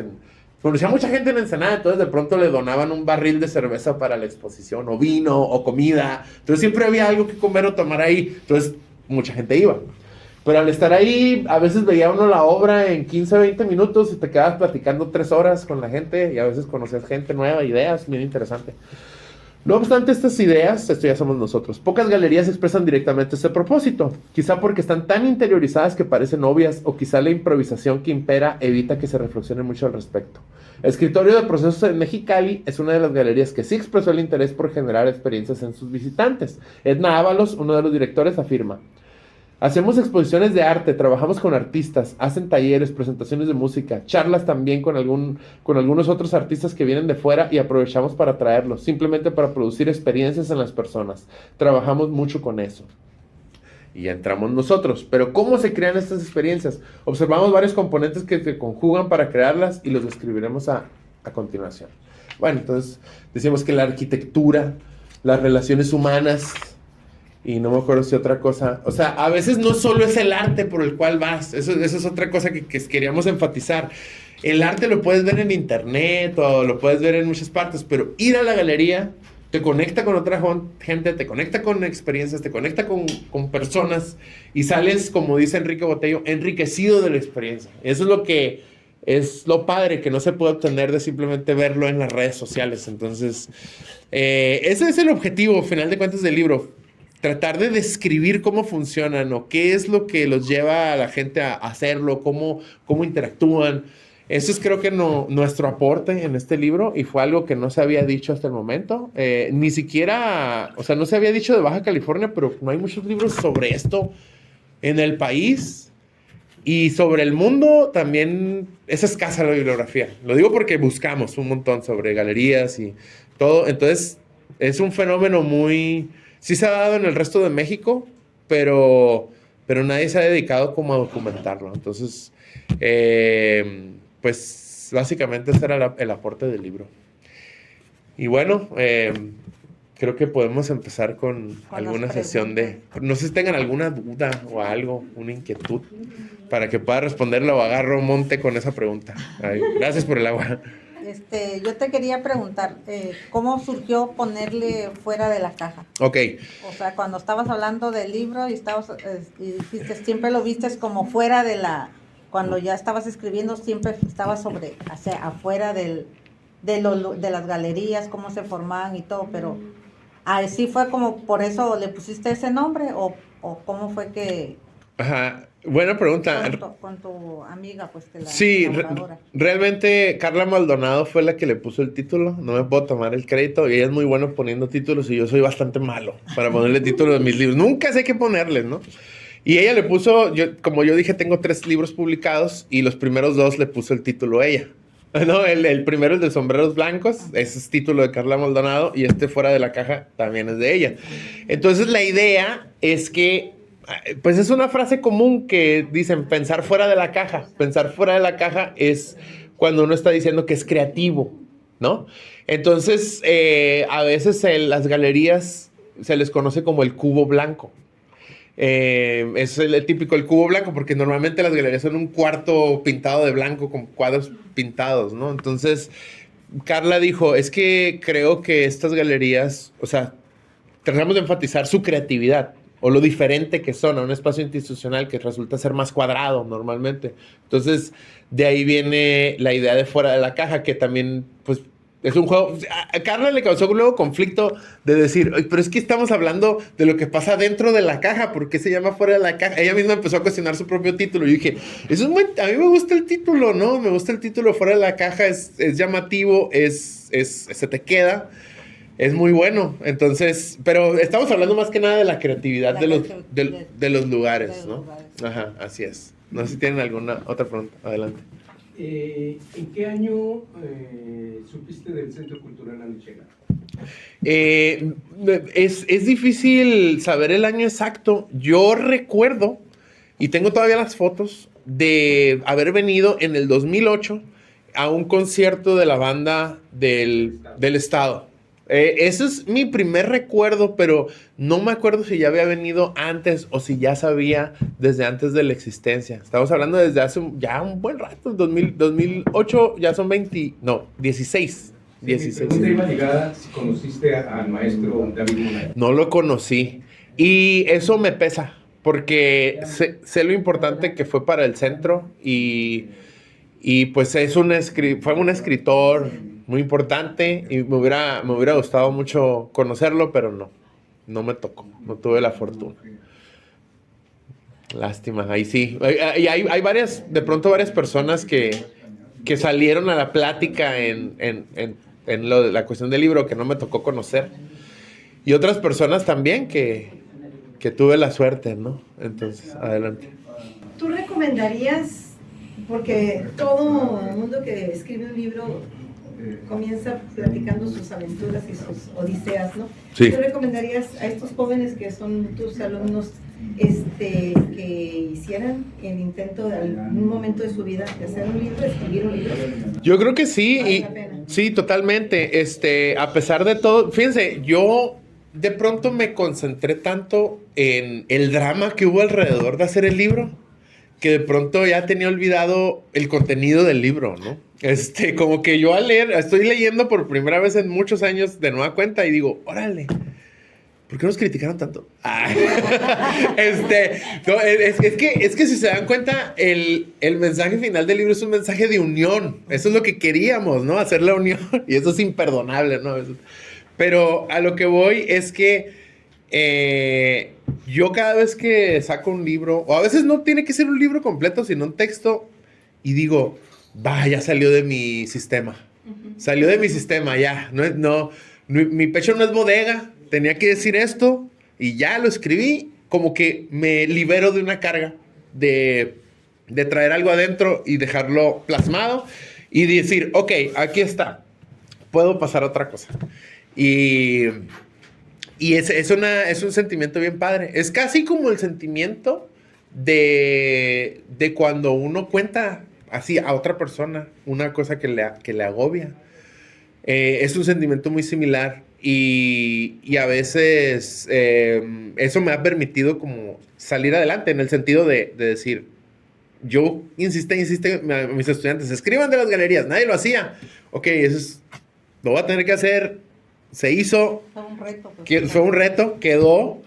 conocía mucha gente en Ensenada, entonces de pronto le donaban un barril de cerveza para la exposición, o vino, o comida, entonces siempre había algo que comer o tomar ahí, entonces mucha gente iba. Pero al estar ahí, a veces veía uno la obra en 15, 20 minutos y te quedabas platicando 3 horas con la gente y a veces conocías gente nueva, ideas, bien interesante. No obstante estas ideas, esto ya somos nosotros, pocas galerías expresan directamente este propósito, quizá porque están tan interiorizadas que parecen obvias o quizá la improvisación que impera evita que se reflexione mucho al respecto. El Escritorio de Procesos en Mexicali es una de las galerías que sí expresó el interés por generar experiencias en sus visitantes. Edna Ábalos, uno de los directores, afirma: hacemos exposiciones de arte, trabajamos con artistas, hacen talleres, presentaciones de música, charlas también con algunos otros artistas que vienen de fuera y aprovechamos para traerlos, simplemente para producir experiencias en las personas. Trabajamos mucho con eso. Y ya entramos nosotros. Pero ¿cómo se crean estas experiencias? Observamos varios componentes que se conjugan para crearlas y los describiremos a continuación. Bueno, entonces decimos que la arquitectura, las relaciones humanas, y no me acuerdo si otra cosa. O sea, a veces no solo es el arte por el cual vas. Eso es otra cosa que queríamos enfatizar. El arte lo puedes ver en internet o lo puedes ver en muchas partes, pero ir a la galería te conecta con otra gente, te conecta con experiencias, te conecta con personas y sales, como dice Enrique Botello, enriquecido de la experiencia. Eso es lo que es lo padre, que no se puede obtener de simplemente verlo en las redes sociales. Entonces, ese es el objetivo, al final de cuentas, del libro. Tratar de describir cómo funcionan o qué es lo que los lleva a la gente a hacerlo, cómo interactúan. Eso es, creo que nuestro aporte en este libro, y fue algo que no se había dicho hasta el momento. Ni siquiera, o sea, no se había dicho de Baja California, pero no hay muchos libros sobre esto en el país. Y sobre el mundo también es escasa la bibliografía. Lo digo porque buscamos un montón sobre galerías y todo. Entonces, es un fenómeno muy... Sí se ha dado en el resto de México, pero nadie se ha dedicado como a documentarlo. Entonces, pues básicamente ese era el aporte del libro. Y bueno, creo que podemos empezar con alguna sesión de... No sé si tengan alguna duda o algo, una inquietud, para que pueda responderla o agarro monte con esa pregunta. Ay, gracias por el agua. Yo te quería preguntar, ¿cómo surgió ponerle fuera de la caja? Ok. O sea, cuando estabas hablando del libro y dijiste, siempre lo vistes como fuera de la... Cuando ya estabas escribiendo, siempre estabas afuera de las galerías, cómo se formaban y todo, pero ¿así fue como por eso le pusiste ese nombre o cómo fue que... Ajá, buena pregunta. Con tu amiga, pues, que la sí, realmente Carla Maldonado fue la que le puso el título. No me puedo tomar el crédito. Y ella es muy buena poniendo títulos y yo soy bastante malo para ponerle títulos de mis libros. Nunca sé qué ponerles, ¿no? Y ella le puso, como yo dije, tengo 3 libros publicados y los primeros 2 le puso el título ella. No, el primero, el de Sombreros Blancos, ese es título de Carla Maldonado, y Fuera de la Caja también es de ella. Entonces la idea es que pues es una frase común que dicen pensar fuera de la caja. Pensar fuera de la caja es cuando uno está diciendo que es creativo, ¿no? Entonces, a veces en las galerías se les conoce como el cubo blanco. Es el típico, el cubo blanco, porque normalmente las galerías son un cuarto pintado de blanco con cuadros pintados, ¿no? Entonces, Carla dijo, es que creo que estas galerías, o sea, tratamos de enfatizar su creatividad. o lo diferente que son a un espacio institucional que resulta ser más cuadrado normalmente. Entonces, de ahí viene la idea de fuera de la caja, que también, pues, es un juego. A Carla le causó luego conflicto de decir, pero es que estamos hablando de lo que pasa dentro de la caja, ¿por qué se llama fuera de la caja? Ella misma empezó a cuestionar su propio título. Y yo dije, a mí me gusta el título, ¿no? Me gusta el título fuera de la caja, es llamativo, se te queda, es muy bueno. Entonces, pero estamos hablando más que nada de la creatividad de los lugares, ¿no? Ajá, así es. No sé si tienen alguna otra pregunta. Adelante. ¿En qué año supiste del Centro Cultural Anichega? Es difícil saber el año exacto. Yo recuerdo, y tengo todavía las fotos, de haber venido en el 2008 a un concierto de la banda del Estado. Ese es mi primer recuerdo, pero no me acuerdo si ya había venido antes o si ya sabía desde antes de la existencia. Estamos hablando desde hace ya un buen rato, 2008 ya son 16. Mi pregunta iba ligada si conociste al maestro David Munay. No lo conocí y eso me pesa porque sé lo importante que fue para el centro y pues fue un escritor muy importante y me hubiera gustado mucho conocerlo, pero no me tocó, no tuve la fortuna. Lástima, ahí sí. Y hay varias personas que salieron a la plática en la cuestión del libro que no me tocó conocer. Y otras personas también que tuve la suerte, ¿no? Entonces, adelante. ¿Tú recomendarías, porque todo el mundo que escribe un libro comienza platicando sus aventuras y sus odiseas, ¿no? Sí. ¿Tú recomendarías a estos jóvenes que son tus alumnos que hicieran el intento de algún momento de su vida de hacer un libro, escribir un libro? Yo creo que sí, ¿Vale la pena? Sí, totalmente. A pesar de todo, fíjense, yo de pronto me concentré tanto en el drama que hubo alrededor de hacer el libro, que de pronto ya tenía olvidado el contenido del libro, ¿no? Como que yo estoy leyendo por primera vez en muchos años de nueva cuenta y digo, órale, ¿por qué nos criticaron tanto? No, es que si se dan cuenta, el mensaje final del libro es un mensaje de unión. Eso es lo que queríamos, ¿no? Hacer la unión. Y eso es imperdonable, ¿no? Pero a lo que voy es que yo cada vez que saco un libro, o a veces no tiene que ser un libro completo, sino un texto, y digo, ya salió de mi sistema. Salió de mi sistema, ya. Mi pecho no es bodega. Tenía que decir esto y ya lo escribí, como que me libero de una carga de traer algo adentro y dejarlo plasmado y decir, ok, aquí está, puedo pasar a otra cosa. Y es un sentimiento bien padre. Es casi como el sentimiento de cuando uno cuenta así a otra persona una cosa que le agobia. Es un sentimiento muy similar. Y a veces eso me ha permitido como salir adelante en el sentido de decir, yo insiste a mis estudiantes, escriban de las galerías, nadie lo hacía. Ok, lo voy a tener que hacer, se hizo. Fue un reto. Pues, fue un reto, quedó.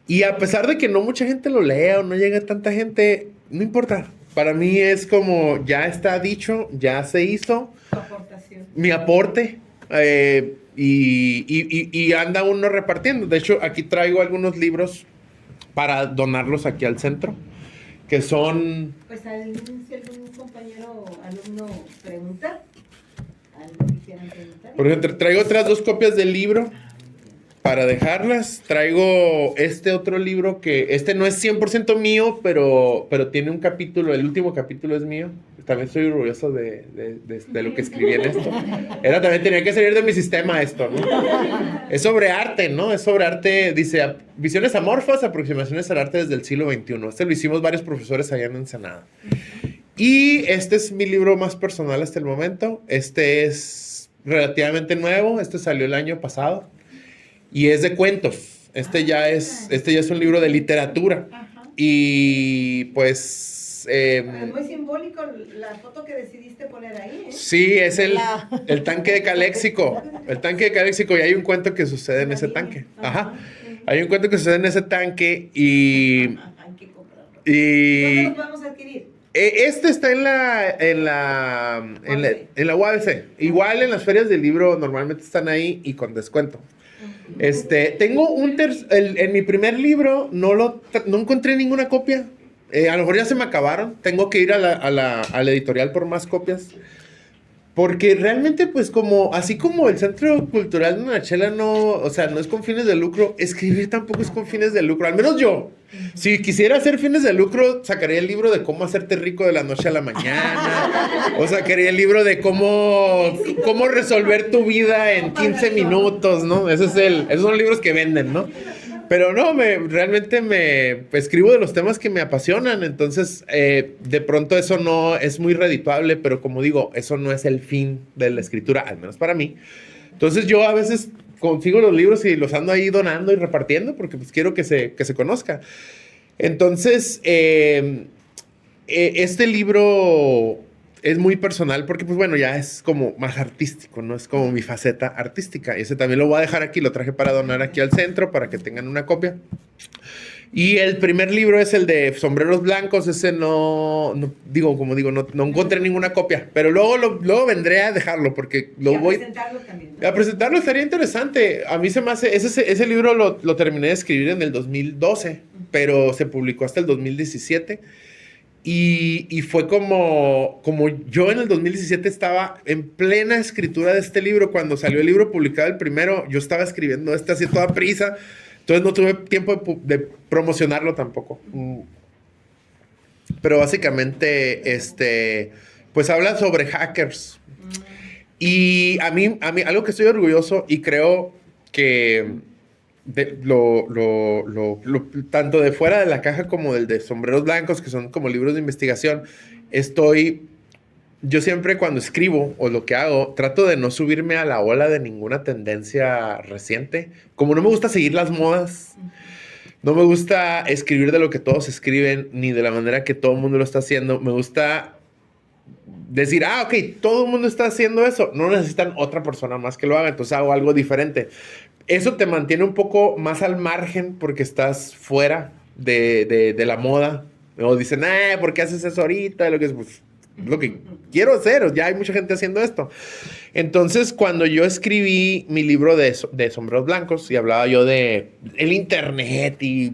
Y a pesar de que no mucha gente lo lea o no llega tanta gente, no importa. Para mí es como, ya está dicho, ya se hizo. Tu aportación. Mi aporte. Y anda uno repartiendo. De hecho, aquí traigo algunos libros para donarlos aquí al centro, que son... Pues si algún compañero o alumno pregunta, algo que quieran preguntar. Por ejemplo, traigo otras 2 copias del libro para dejarlas. Traigo otro libro que... no es 100% mío, pero tiene un capítulo, el último capítulo es mío. También estoy orgulloso de lo que escribí en esto. También tenía que salir de mi sistema esto, ¿no? Es sobre arte, ¿no? Es sobre arte, dice, visiones amorfas, aproximaciones al arte desde el siglo XXI. Lo hicimos varios profesores allá en Ensenada. Y este es mi libro más personal hasta el momento. Este es relativamente nuevo. Este salió el año pasado. Y es de cuentos. Este ya es un libro de literatura. Y pues... muy simbólico la foto que decidiste poner ahí, ¿eh? Sí, es el tanque de Caléxico. El tanque de Caléxico, y hay un cuento que sucede en ese tanque. Ajá. Hay un cuento que sucede en ese tanque y... Hay que comprarlo. y ¿Dónde lo podemos adquirir? Este está en la UABC. Igual en las ferias del libro normalmente están ahí y con descuento. Tengo en mi primer libro no encontré ninguna copia. A lo mejor ya se me acabaron. Tengo que ir a la editorial por más copias. Porque realmente, pues, así como el Centro Cultural de Nachela no es con fines de lucro, escribir tampoco es con fines de lucro. Al menos yo. Si quisiera hacer fines de lucro, sacaría el libro de cómo hacerte rico de la noche a la mañana. O sacaría el libro de cómo resolver tu vida en 15 minutos, ¿no? Esos son libros que venden, ¿no? Pero no, realmente me escribo de los temas que me apasionan, entonces de pronto eso no es muy redituable, pero como digo, eso no es el fin de la escritura, al menos para mí. Entonces yo a veces consigo los libros y los ando ahí donando y repartiendo porque pues quiero que se conozca. Entonces, este libro es muy personal porque, pues bueno, ya es como más artístico, ¿no? Es como mi faceta artística. Y ese también lo voy a dejar aquí, lo traje para donar aquí al centro para que tengan una copia. Y el primer libro es el de Sombreros Blancos. Ese no encontré ninguna copia. Pero luego vendré a dejarlo porque Presentarlo también, ¿no? A presentarlo estaría interesante. A mí se me hace... Ese libro lo terminé de escribir en el 2012, pero se publicó hasta el 2017. Y fue como yo en el 2017 estaba en plena escritura de este libro. Cuando salió el libro publicado el primero, yo estaba escribiendo así a toda prisa. Entonces no tuve tiempo de promocionarlo tampoco. Pero básicamente, pues habla sobre hackers. Y a mí algo que estoy orgulloso y creo que tanto de fuera de la caja como del de Sombreros Blancos, que son como libros de investigación, yo siempre cuando escribo o lo que hago, trato de no subirme a la ola de ninguna tendencia reciente. Como no me gusta seguir las modas, no me gusta escribir de lo que todos escriben, ni de la manera que todo el mundo lo está haciendo. Me gusta decir, ok, todo el mundo está haciendo eso. No necesitan otra persona más que lo haga, entonces hago algo diferente. Eso te mantiene un poco más al margen porque estás fuera de la moda. O dicen, ¿por qué haces eso ahorita? Lo que quiero hacer, ya hay mucha gente haciendo esto. Entonces, cuando yo escribí mi libro de Sombreros Blancos y hablaba yo de el internet y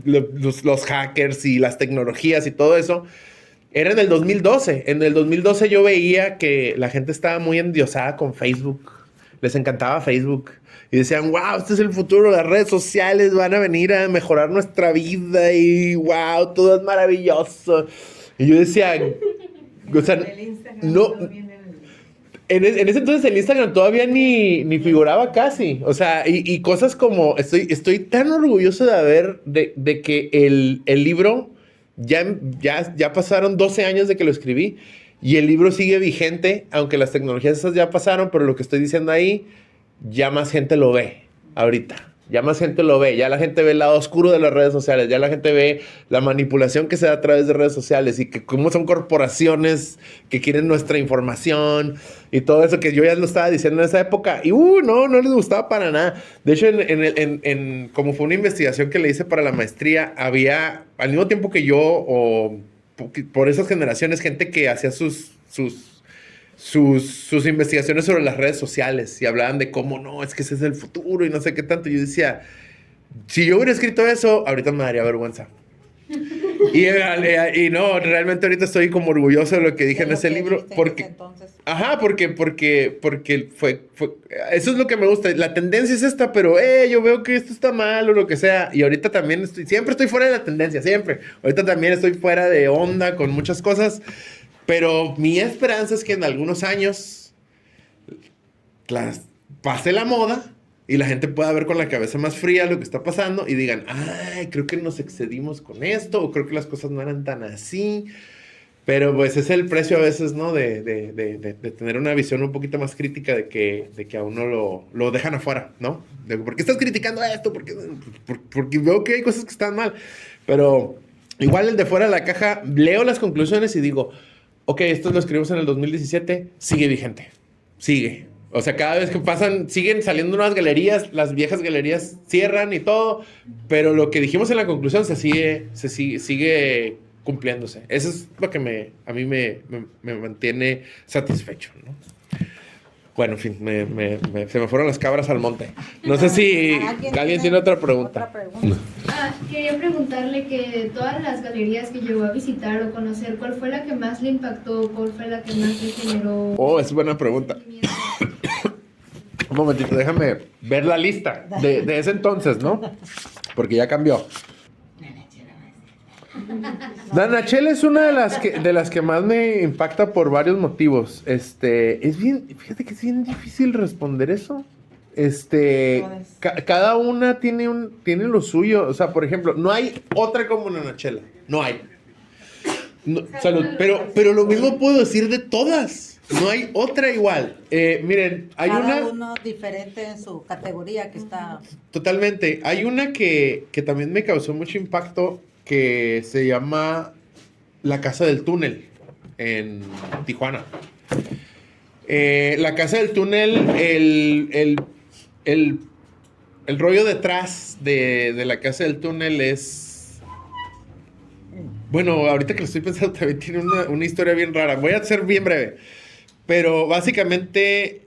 los hackers y las tecnologías y todo eso, era en el 2012. En el 2012 yo veía que la gente estaba muy endiosada con Facebook. Les encantaba Facebook. Y decían, wow, este es el futuro, las redes sociales van a venir a mejorar nuestra vida y wow, todo es maravilloso. Y yo decía, o sea, no, en ese entonces el Instagram todavía ni figuraba casi. O sea, y cosas como, estoy tan orgulloso de que el libro, ya pasaron 12 años de que lo escribí y el libro sigue vigente, aunque las tecnologías esas ya pasaron, pero lo que estoy diciendo ahí, ya más gente lo ve ahorita. Ya más gente lo ve. Ya la gente ve el lado oscuro de las redes sociales. Ya la gente ve la manipulación que se da a través de redes sociales y que cómo son corporaciones que quieren nuestra información y todo eso que yo ya lo estaba diciendo en esa época. Y no les gustaba para nada. De hecho, como fue una investigación que le hice para la maestría, había, al mismo tiempo que yo, o por esas generaciones, gente que hacía sus investigaciones sobre las redes sociales y hablaban de cómo no, es que ese es el futuro y no sé qué tanto. Yo decía, si yo hubiera escrito eso, ahorita me daría vergüenza. y no, realmente ahorita estoy como orgulloso de lo que dije en ese libro. Porque fue, eso es lo que me gusta. La tendencia es esta, pero yo veo que esto está mal o lo que sea. Y ahorita también siempre estoy fuera de la tendencia, siempre. Ahorita también estoy fuera de onda con muchas cosas. Pero mi esperanza es que en algunos años pase la moda y la gente pueda ver con la cabeza más fría lo que está pasando y digan, creo que nos excedimos con esto o creo que las cosas no eran tan así. Pero pues es el precio a veces, ¿no? De tener una visión un poquito más crítica de que a uno lo dejan afuera, ¿no? ¿Por qué estás criticando esto? Porque veo que hay cosas que están mal. Pero igual el de fuera de la caja, leo las conclusiones y digo, ok, esto lo escribimos en el 2017, sigue vigente, sigue. O sea, cada vez que pasan, siguen saliendo nuevas galerías, las viejas galerías cierran y todo, pero lo que dijimos en la conclusión sigue cumpliéndose. Eso es lo que a mí me mantiene satisfecho, ¿no? Bueno, en fin, se me fueron las cabras al monte. No sé si alguien tiene otra pregunta. Quería preguntarle que de todas las galerías que llegó a visitar o conocer, ¿cuál fue la que más le impactó? ¿Cuál fue la que más le generó? Oh, es buena pregunta. Un momentito, déjame ver la lista de ese entonces, ¿no? Porque ya cambió. Nanachel es una de las que más me impacta por varios motivos. Fíjate que es bien difícil responder eso. Cada una tiene lo suyo. O sea, por ejemplo, no hay otra como Nanachela. No hay. No, salud. Pero lo mismo puedo decir de todas. No hay otra igual. Miren, hay Cada uno diferente en su categoría que está... Totalmente. Hay una que también me causó mucho impacto, que se llama La Casa del Túnel en Tijuana. La Casa del Túnel, el rollo detrás de La Casa del Túnel es... Bueno, ahorita que lo estoy pensando también tiene una historia bien rara. Voy a ser bien breve. Pero básicamente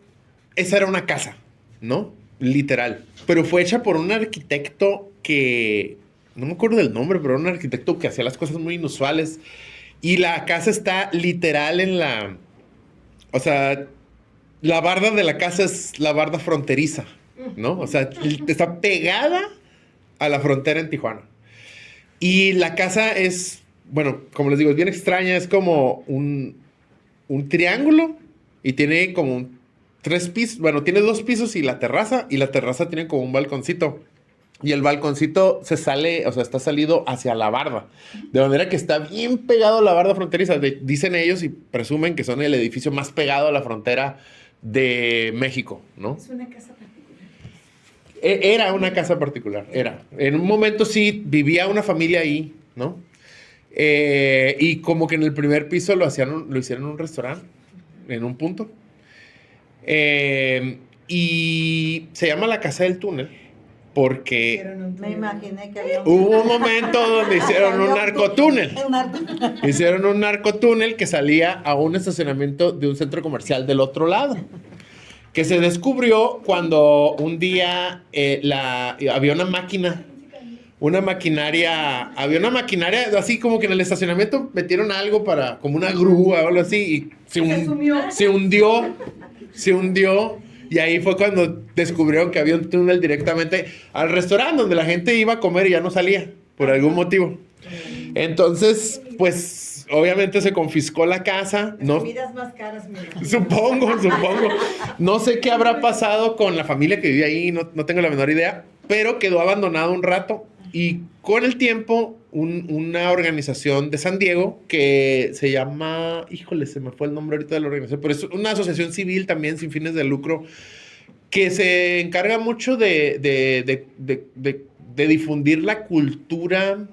esa era una casa, ¿no? Literal. Pero fue hecha por un arquitecto que... No me acuerdo del nombre, pero era un arquitecto que hacía las cosas muy inusuales. Y la casa está literal en la... O sea, la barda de la casa es la barda fronteriza, ¿no? O sea, está pegada a la frontera en Tijuana. Y la casa es, bueno, como les digo, es bien extraña. Es como un triángulo y tiene como 3 pisos. Bueno, tiene 2 pisos y la terraza tiene como un balconcito. Y el balconcito está salido hacia la barda. De manera que está bien pegado a la barda fronteriza. Dicen ellos y presumen que son el edificio más pegado a la frontera de México, ¿no? Es una casa particular. Era una casa particular, era. En un momento sí vivía una familia ahí, ¿no? Y como que en el primer piso lo hicieron un restaurante, en un punto. Y se llama La Casa del Túnel. Porque Me imaginé que había hubo un momento donde hicieron un narcotúnel. Hicieron un narcotúnel que salía a un estacionamiento de un centro comercial del otro lado. Que se descubrió cuando un día había una maquinaria así como que en el estacionamiento metieron algo como una grúa o algo así y se hundió. Y ahí fue cuando descubrieron que había un túnel directamente al restaurante donde la gente iba a comer y ya no salía, por algún motivo. Entonces, pues, obviamente se confiscó la casa, ¿no? Comidas más caras, mira. Supongo. No sé qué habrá pasado con la familia que vivía ahí, no tengo la menor idea, pero quedó abandonado un rato. Y con el tiempo, una organización de San Diego que se llama... Híjole, se me fue el nombre ahorita de la organización, pero es una asociación civil también sin fines de lucro que se encarga mucho de difundir la cultura,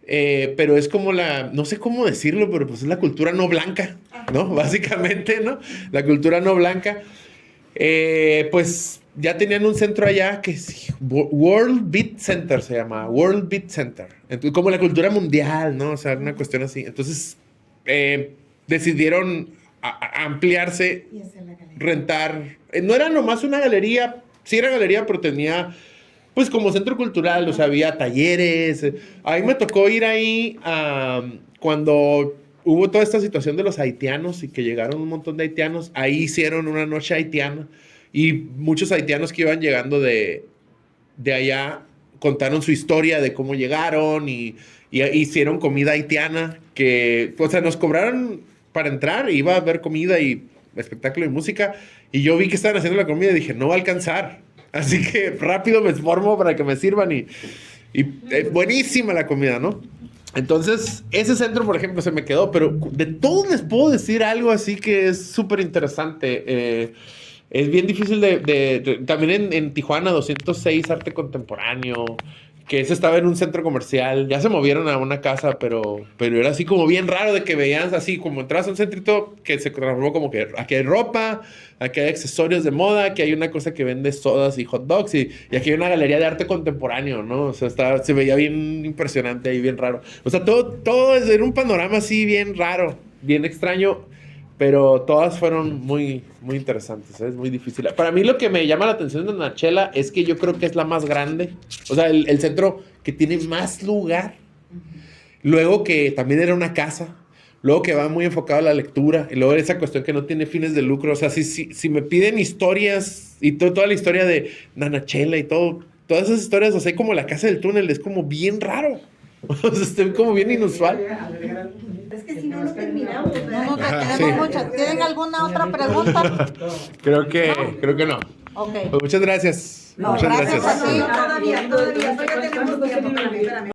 pero es como no sé cómo decirlo, pero pues es la cultura no blanca, ¿no? Básicamente, ¿no? La cultura no blanca. Pues ya tenían un centro allá que es World Beat Center, se llama World Beat Center. Entonces, como la cultura mundial, ¿no? O sea, una cuestión así. Entonces, decidieron ampliarse, rentar. No era nomás una galería, sí era galería, pero tenía, pues, como centro cultural, o sea, había talleres. A mí me tocó ir ahí cuando hubo toda esta situación de los haitianos y que llegaron un montón de haitianos. Ahí hicieron una noche haitiana. Y muchos haitianos que iban llegando de allá contaron su historia de cómo llegaron y hicieron comida haitiana que, o sea, nos cobraron para entrar, iba a haber comida y espectáculo y música y yo vi que estaban haciendo la comida y dije, no va a alcanzar. Así que rápido me formo para que me sirvan y buenísima la comida, ¿no? Entonces, ese centro, por ejemplo, se me quedó, pero de todos les puedo decir algo así que es súper interesante. Es bien difícil también en Tijuana, 206 Arte Contemporáneo. que ese estaba en un centro comercial. Ya se movieron a una casa, pero era así como bien raro de que veías así, como entras a un centrito que se transformó como que aquí hay ropa, aquí hay accesorios de moda, aquí hay una cosa que vende sodas y hot dogs y aquí hay una galería de arte contemporáneo, ¿no? O sea, se veía bien impresionante y bien raro. O sea, todo era un panorama así bien raro, bien extraño. Pero todas fueron muy, muy interesantes, ¿eh? Es muy difícil. Para mí lo que me llama la atención de Nachela es que yo creo que es la más grande. O sea, el centro que tiene más lugar. Luego que también era una casa. Luego que va muy enfocado a la lectura. Y luego esa cuestión que no tiene fines de lucro. O sea, si me piden historias y toda la historia de Nachela y todo, todas esas historias, o sea, como la casa del túnel, es como bien raro. O sea, está como bien inusual. Es que si no, no terminamos, No, ¿verdad? tenemos Sí. muchas. ¿Tienen alguna otra pregunta? Creo que no. Ok. Pues muchas gracias. No, Muchas gracias gracias. a ti. Todavía tenemos tiempo, espérame.